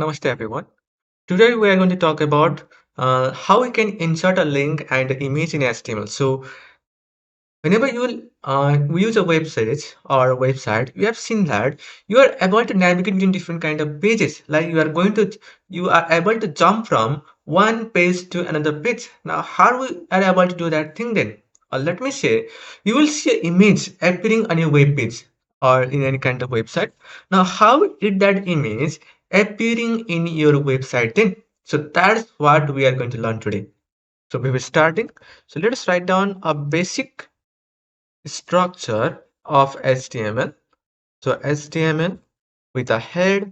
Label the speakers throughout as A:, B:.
A: Namaste everyone. Today we are going to talk about how we can insert a link and image in HTML. So whenever you will use a website or a website, you have seen that you are able to navigate between different kind of pages. Like you are able to jump from one page to another page. Now, how we are able to do that thing then? Let me say, you will see an image appearing on your web page or in any kind of website. Now, how did that image appearing in your website then? So that's what we are going to learn today. So we will starting. So let us write down a basic structure of HTML. So HTML with a head,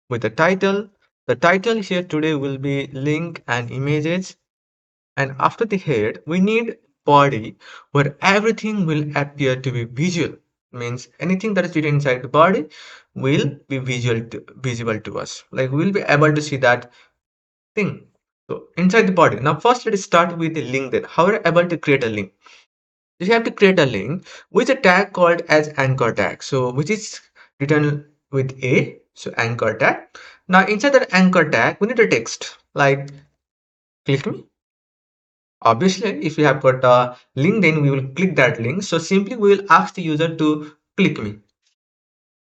A: with a title. The title here today will be link and images. And after the head, we need body where everything will appear to be visual. Means anything that is written inside the body will be visible to us. Like we'll be able to see that thing. So inside the body. Now first let's start with the link then. How are we able to create a link? You have to create a link with a tag called as anchor tag. So which is written with a, so anchor tag. Now inside that anchor tag, we need a text like click me. Obviously, if we have got a link, then we will click that link. So simply we will ask the user to click me.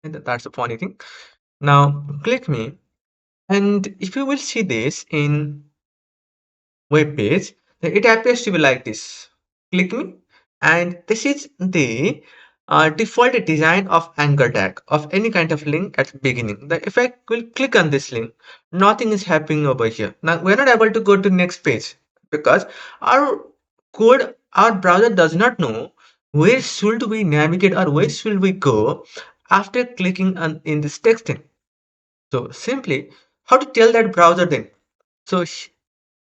A: And that's the funny thing. Now click me. And if you will see this in web page, it appears to be like this. Click me, and this is the default design of anchor tag of any kind of link at the beginning. If I will click on this link, nothing is happening over here. Now we're not able to go to next page because our code, our browser does not know where should we navigate or where should we go after clicking on in this text thing. So simply, how to tell that browser then? So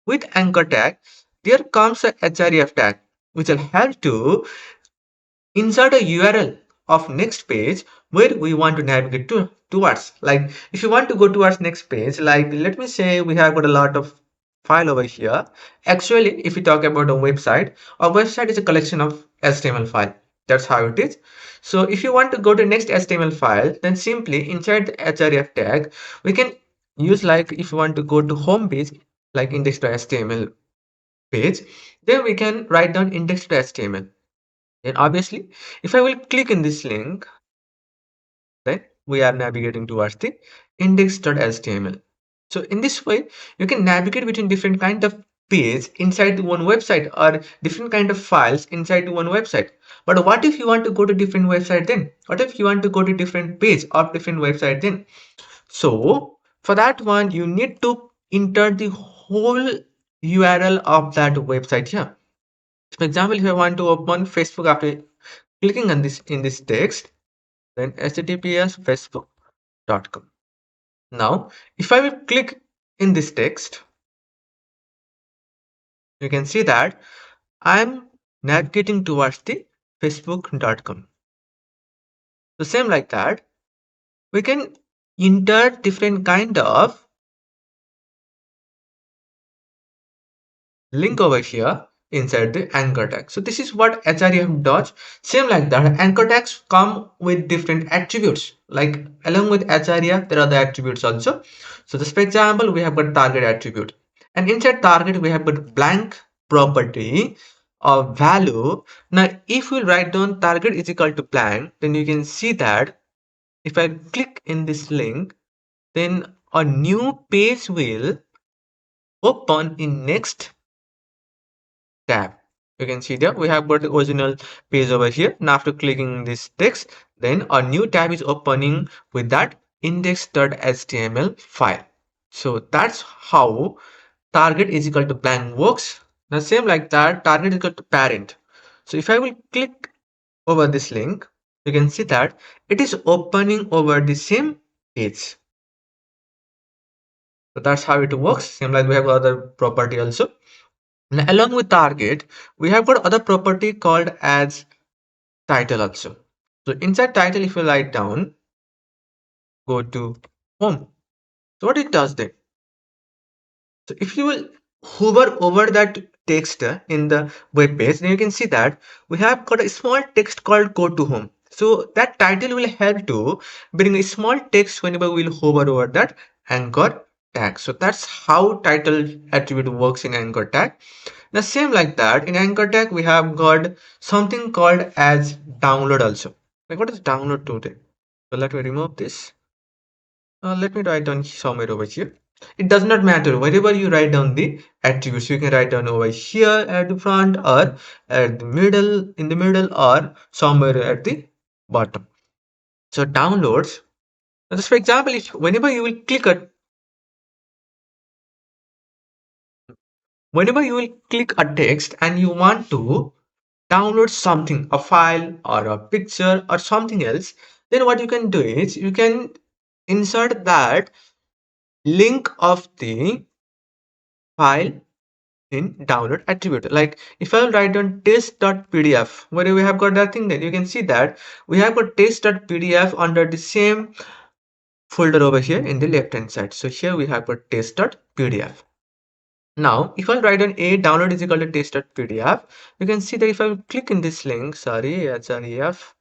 A: with anchor tag, there comes a href tag, which will help to insert a URL of next page where we want to navigate towards. Like if you want to go towards next page, like let me say we have got a lot of file over here. Actually, if we talk about a website is a collection of HTML file. That's how it is. So if you want to go to next HTML file, then simply inside the href tag, we can use like if you want to go to home page, like index.html page, then we can write down index.html. And obviously, if I will click in this link, then we are navigating towards the index.html. So in this way, you can navigate between different kind of page inside one website or different kind of files inside one website. But what if you want to go to different website then? What if you want to go to different page of different website then? So for that one, you need to enter the whole URL of that website here. For example, if I want to open Facebook after clicking on this in this text, then https facebook.com. Now, if I will click in this text, you can see that I'm navigating towards the facebook.com. So same like that, we can enter different kind of link over here inside the anchor tag. So this is what href does. Same like that, anchor tags come with different attributes. Like along with href, there are the attributes also. So this, for example, we have got target attribute, and inside target we have got blank property of value. Now, if we write down target is equal to blank, then you can see that if I click in this link, then a new page will open in next tab. You can see that we have got the original page over here. Now after clicking this text, then a new tab is opening with that index.html file. So that's how target is equal to blank works. Now same like that, target is equal to parent. So if I will click over this link, you can see that it is opening over the same page. So that's how it works. Same like we have other property also. Now, along with target, we have got other property called as title also. So inside title, if you write down, go to home. So what it does then? So if you will hover over that text in the web page, then you can see that we have got a small text called go to home. So that title will help to bring a small text whenever we will hover over that anchor tag. So that's how title attribute works in anchor tag. The same like that, in anchor tag, we have got something called as download also. Like what is download today? So let me remove this. Let me write down somewhere over here. It does not matter. Wherever you write down the attributes, you can write down over here at the front or at the middle, in the middle or somewhere at the bottom. So downloads. Just for example, if whenever you will click a text and you want to download something, a file or a picture or something else, then what you can do is you can insert that link of the file in download attribute. Like if I will write down test.pdf, where we have got that thing, then you can see that we have got test.pdf under the same folder over here in the left hand side. So here we have got test.pdf. Now, if I write down a download is equal to test.pdf, you can see that if I will click in this link, sorry, href,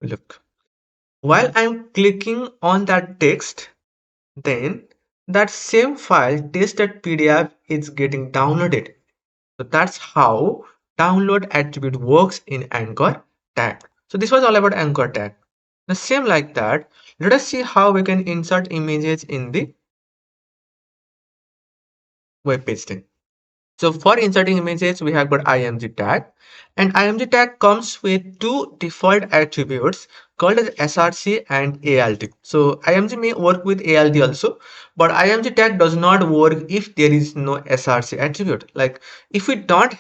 A: look, while I'm clicking on that text, then that same file test.pdf is getting downloaded. So that's how download attribute works in anchor tag. So this was all about anchor tag. The same like that, let us see how we can insert images in the web page then. So for inserting images, we have got img tag, and img tag comes with two default attributes called as src and alt. So img may work with alt also, but img tag does not work if there is no src attribute. Like if we don't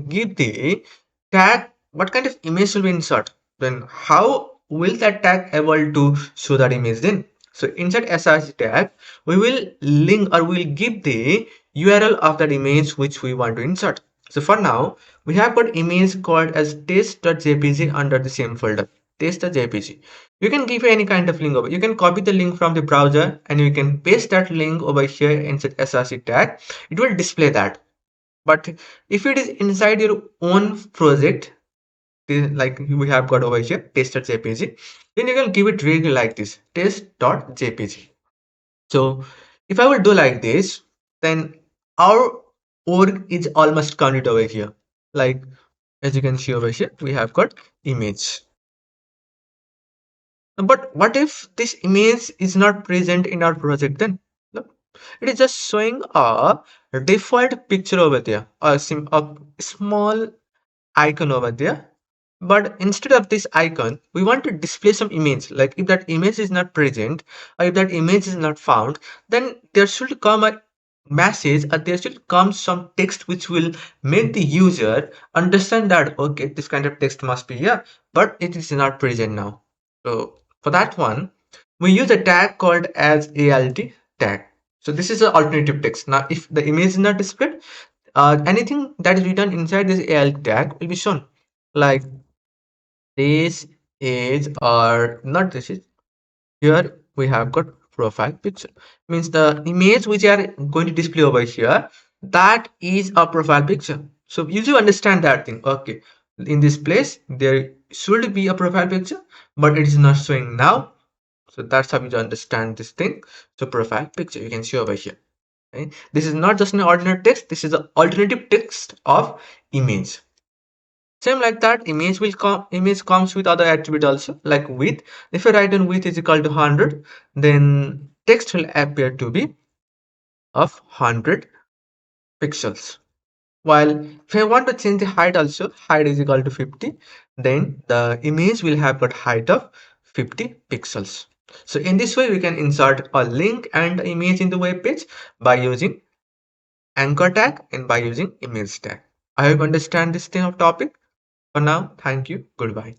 A: give the tag, what kind of image will we insert? Then how will that tag able to show that image then? So inside src tag, we will link or we will give the URL of that image which we want to insert. So for now, we have got image called as test.jpg under the same folder, test.jpg. You can give any kind of link over. You can copy the link from the browser and you can paste that link over here inside src tag. It will display that. But if it is inside your own project, like we have got over here, test.jpg, then you can give it really like this, test.jpg. So if I will do like this, then our org is almost counted over here. Like as you can see over here, we have got image. But what if this image is not present in our project then? Look, it is just showing a default picture over there, a small icon over there. But instead of this icon, we want to display some image. Like if that image is not present or if that image is not found, then there should come a message or there should come some text which will make the user understand that okay, this kind of text must be here, but it is not present now. So for that one, we use a tag called as alt tag. So this is an alternative text. Now if the image is not displayed, anything that is written inside this alt tag will be shown. Like this is or not this is, here we have got profile picture, means the image which are going to display over here, that is a profile picture. So you do understand that thing. Okay, in this place there should be a profile picture, but it is not showing now. So that's how you understand this thing. So profile picture you can see over here. Okay? This is not just an ordinary text, this is an alternative text of image. Same like that, image comes with other attribute also, like width. If I write on width is equal to 100, then text will appear to be of 100 pixels. While if I want to change the height also, height is equal to 50, then the image will have got height of 50 pixels. So in this way, we can insert a link and image in the web page by using anchor tag and by using image tag. I hope you understand this thing of topic. For now, thank you. Goodbye.